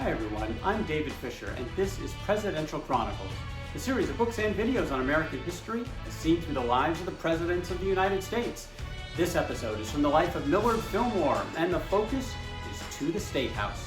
Hi everyone, I'm David Fisher, and this is Presidential Chronicles, a series of books and videos on American history as seen through the lives of the presidents of the United States. This episode is from the life of Millard Fillmore, and the focus is to the State House.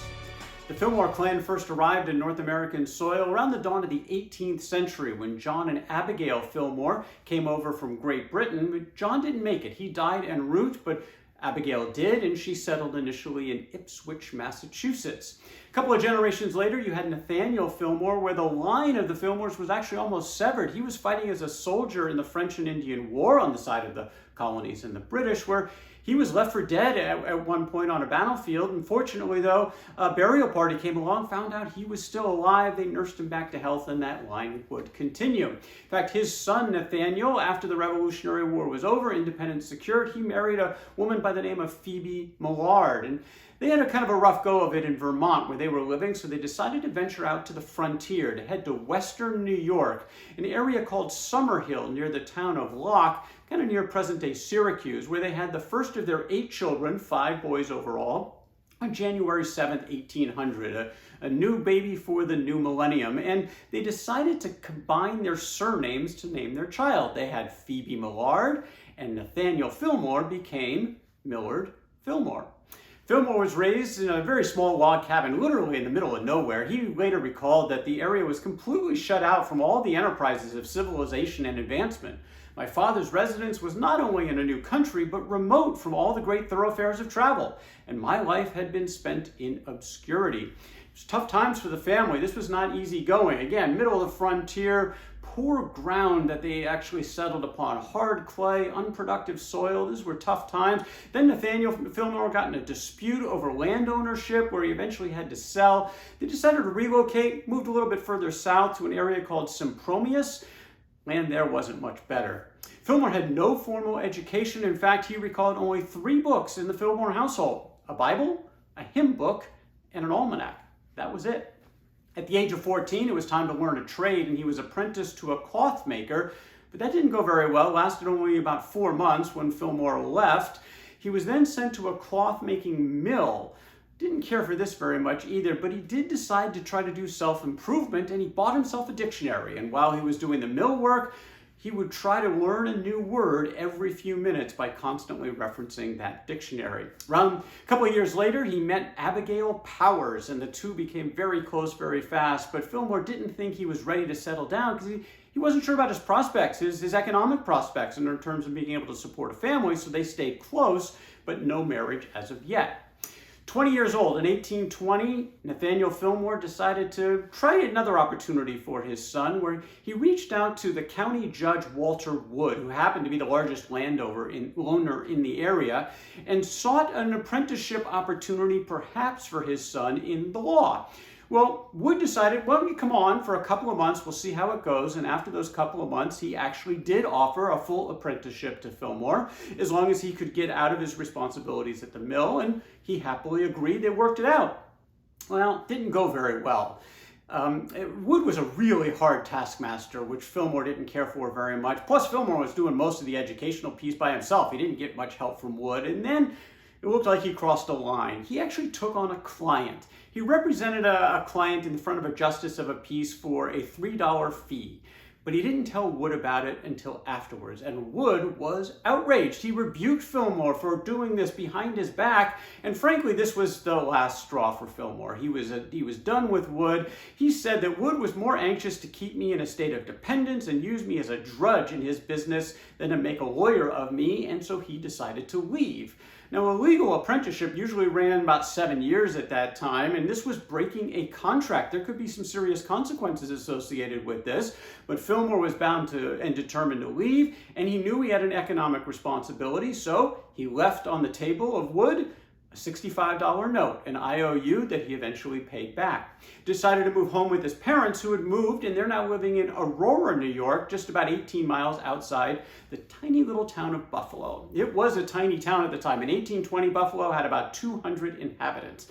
The Fillmore clan first arrived in North American soil around the dawn of the 18th century when John and Abigail Fillmore came over from Great Britain, but John didn't make it. He died en route, but Abigail did, and she settled initially in Ipswich, Massachusetts. A couple of generations later, you had Nathaniel Fillmore, where the line of the Fillmores was actually almost severed. He was fighting as a soldier in the French and Indian War on the side of the colonies and the British, where he was left for dead at one point on a battlefield. Unfortunately, though, a burial party came along, found out he was still alive. They nursed him back to health, and that line would continue. In fact, his son, Nathaniel, after the Revolutionary War was over, independence secured, he married a woman by the name of Phoebe Millard. And they had a kind of a rough go of it in Vermont where they were living, so they decided to venture out to the frontier, to head to western New York, an area called Summerhill near the town of Locke, kind of near present-day Syracuse, where they had the first of their 8 children, 5 boys overall, on January 7th, 1800, a new baby for the new millennium. And they decided to combine their surnames to name their child. They had Phoebe Millard, and Nathaniel Fillmore became Millard Fillmore. Fillmore was raised in a very small log cabin, literally in the middle of nowhere. He later recalled that the area was completely shut out from all the enterprises of civilization and advancement. My father's residence was not only in a new country, but remote from all the great thoroughfares of travel, and my life had been spent in obscurity. It was tough times for the family. This was not easy going. Again, middle of the frontier, poor ground that they actually settled upon, hard clay, unproductive soil. These were tough times. Then Nathaniel Fillmore got in a dispute over land ownership where he eventually had to sell. They decided to relocate, moved a little bit further south to an area called Sempromius. Land there wasn't much better. Fillmore had no formal education. In fact, he recalled only 3 books in the Fillmore household: a Bible, a hymn book, and an almanac. That was it. At the age of 14, it was time to learn a trade, and he was apprenticed to a cloth maker, but that didn't go very well. It lasted only about 4 months when Fillmore left. He was then sent to a cloth-making mill. Didn't care for this very much either, but he did decide to try to do self-improvement, and he bought himself a dictionary. And while he was doing the mill work, he would try to learn a new word every few minutes by constantly referencing that dictionary. Around a couple of years later, he met Abigail Powers, and the two became very close very fast. But Fillmore didn't think he was ready to settle down because he wasn't sure about his prospects, his economic prospects in terms of being able to support a family, so they stayed close, but no marriage as of yet. 20 years old, in 1820, Nathaniel Fillmore decided to try another opportunity for his son, where he reached out to the county judge Walter Wood, who happened to be the largest landowner in the area, and sought an apprenticeship opportunity perhaps for his son in the law. Well, Wood decided, well, you come on for a couple of months, we'll see how it goes. And after those couple of months, he actually did offer a full apprenticeship to Fillmore, as long as he could get out of his responsibilities at the mill, and he happily agreed. They worked it out. Well, it didn't go very well. Wood was a really hard taskmaster, which Fillmore didn't care for very much. Plus, Fillmore was doing most of the educational piece by himself. He didn't get much help from Wood. And then it looked like he crossed a line. He actually took on a client. He represented a client in front of a justice of a peace for a $3 fee, but he didn't tell Wood about it until afterwards, and Wood was outraged. He rebuked Fillmore for doing this behind his back, and frankly, this was the last straw for Fillmore. He was done with Wood. He said that Wood was more anxious to keep me in a state of dependence and use me as a drudge in his business than to make a lawyer of me, and so he decided to leave. Now, a legal apprenticeship usually ran about 7 years at that time, and this was breaking a contract. There could be some serious consequences associated with this, but Fillmore was bound to and determined to leave, and he knew he had an economic responsibility, so he left on the table of Wood a $65 note, an IOU that he eventually paid back. Decided to move home with his parents, who had moved, and they're now living in Aurora, New York, just about 18 miles outside the tiny little town of Buffalo. It was a tiny town at the time. In 1820, Buffalo had about 200 inhabitants.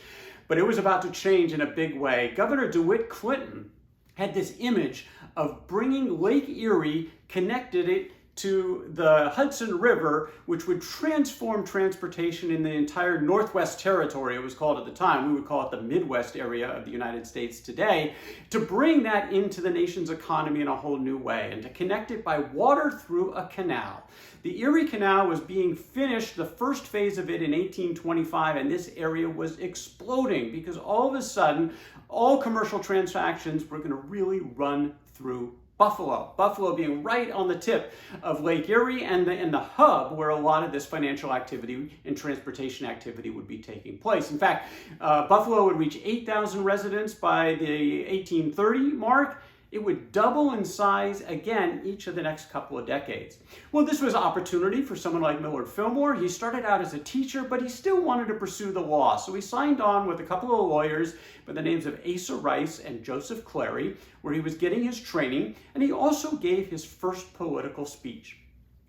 But it was about to change in a big way. Governor DeWitt Clinton had this image of bringing Lake Erie, connected it to the Hudson River, which would transform transportation in the entire Northwest Territory, it was called at the time. We would call it the Midwest area of the United States today, to bring that into the nation's economy in a whole new way and to connect it by water through a canal. The Erie Canal was being finished, the first phase of it, in 1825, and this area was exploding because all of a sudden, all commercial transactions were going to really run through Buffalo. Buffalo being right on the tip of Lake Erie and the hub where a lot of this financial activity and transportation activity would be taking place. In fact, Buffalo would reach 8,000 residents by the 1830 mark. It would double in size again each of the next couple of decades. Well, this was an opportunity for someone like Millard Fillmore. He started out as a teacher, but he still wanted to pursue the law. So he signed on with a couple of lawyers by the names of Asa Rice and Joseph Clary, where he was getting his training, and he also gave his first political speech.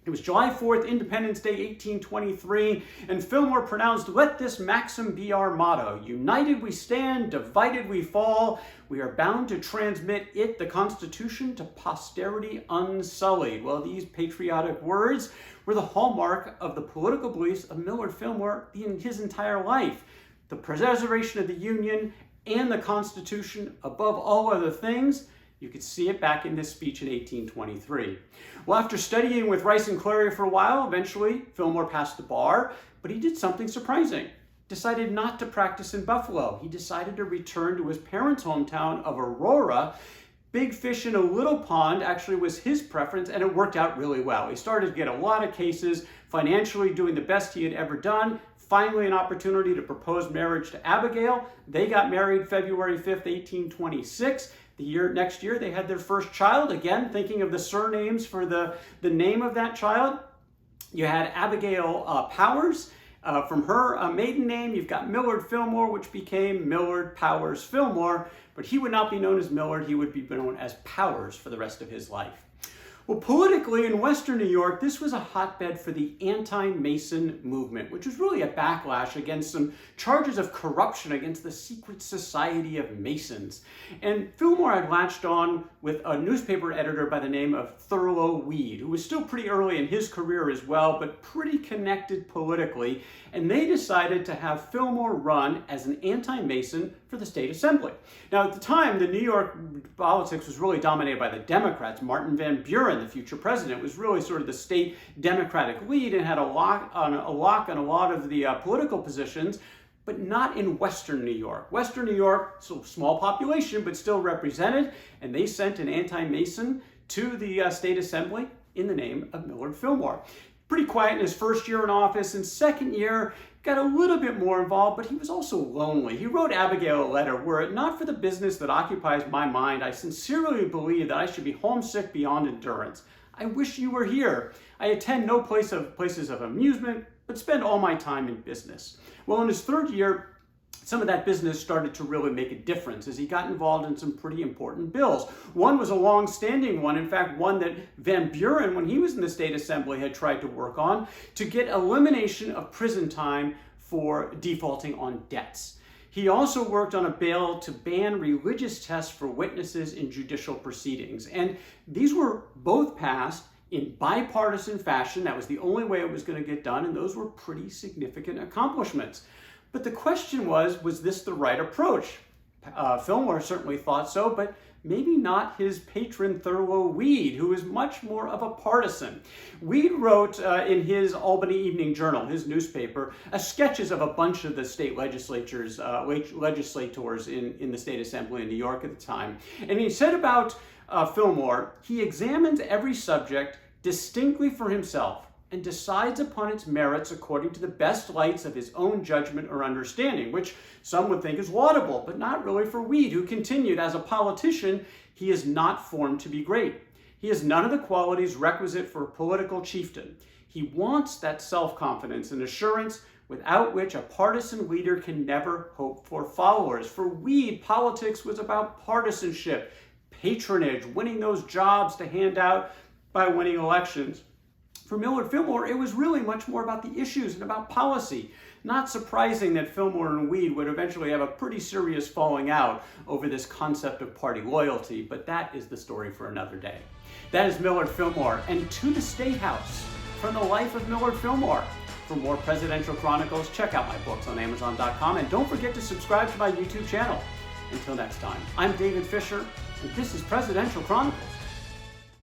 It was July 4th, Independence Day, 1823, and Fillmore pronounced, "Let this maxim be our motto. United we stand, divided we fall. We are bound to transmit it, the Constitution, to posterity unsullied." Well, these patriotic words were the hallmark of the political beliefs of Millard Fillmore in his entire life. The preservation of the Union and the Constitution above all other things. You could see it back in this speech in 1823. Well, after studying with Rice and Clary for a while, eventually Fillmore passed the bar, but he did something surprising. Decided not to practice in Buffalo. He decided to return to his parents' hometown of Aurora. Big fish in a little pond actually was his preference, and it worked out really well. He started to get a lot of cases, financially doing the best he had ever done. Finally, an opportunity to propose marriage to Abigail. They got married February 5th, 1826. Next year, they had their first child. Again, thinking of the surnames for the name of that child. You had Abigail Powers. From her maiden name, you've got Millard Fillmore, which became Millard Powers Fillmore. But he would not be known as Millard. He would be known as Powers for the rest of his life. Well, politically in Western New York, this was a hotbed for the anti-Mason movement, which was really a backlash against some charges of corruption against the secret society of Masons. And Fillmore had latched on with a newspaper editor by the name of Thurlow Weed, who was still pretty early in his career as well, but pretty connected politically. And they decided to have Fillmore run as an anti-Mason for the state assembly. Now, at the time, the New York politics was really dominated by the Democrats. Martin Van Buren, the future president, was really sort of the state Democratic lead and had a lock on a lot of the political positions, but not in Western New York. Western New York, so small population, but still represented, and they sent an anti-Mason to the state assembly in the name of Millard Fillmore. Pretty quiet in his first year in office, and second year got a little bit more involved, but he was also lonely. He wrote Abigail a letter, "Were it not for the business that occupies my mind, I sincerely believe that I should be homesick beyond endurance. I wish you were here. I attend no places of amusement, but spend all my time in business." Well, in his third year, some of that business started to really make a difference as he got involved in some pretty important bills. One was a long-standing one, in fact, one that Van Buren, when he was in the state assembly, had tried to work on, to get elimination of prison time for defaulting on debts. He also worked on a bill to ban religious tests for witnesses in judicial proceedings. And these were both passed in bipartisan fashion. That was the only way it was going to get done, and those were pretty significant accomplishments. But the question was this the right approach? Fillmore certainly thought so, but maybe not his patron Thurlow Weed, who is much more of a partisan. Weed wrote in his Albany Evening Journal, his newspaper, sketches of a bunch of the state legislators in the state assembly in New York at the time. And he said about Fillmore, "He examines every subject distinctly for himself and decides upon its merits according to the best lights of his own judgment or understanding," which some would think is laudable, but not really for Weed, who continued, "As a politician, he is not formed to be great. He has none of the qualities requisite for a political chieftain. He wants that self-confidence and assurance without which a partisan leader can never hope for followers." For Weed, politics was about partisanship, patronage, winning those jobs to hand out by winning elections. For Millard Fillmore, it was really much more about the issues and about policy. Not surprising that Fillmore and Weed would eventually have a pretty serious falling out over this concept of party loyalty, but that is the story for another day. That is Millard Fillmore, and To the State House, from the life of Millard Fillmore. For more Presidential Chronicles, check out my books on Amazon.com, and don't forget to subscribe to my YouTube channel. Until next time, I'm David Fisher, and this is Presidential Chronicles.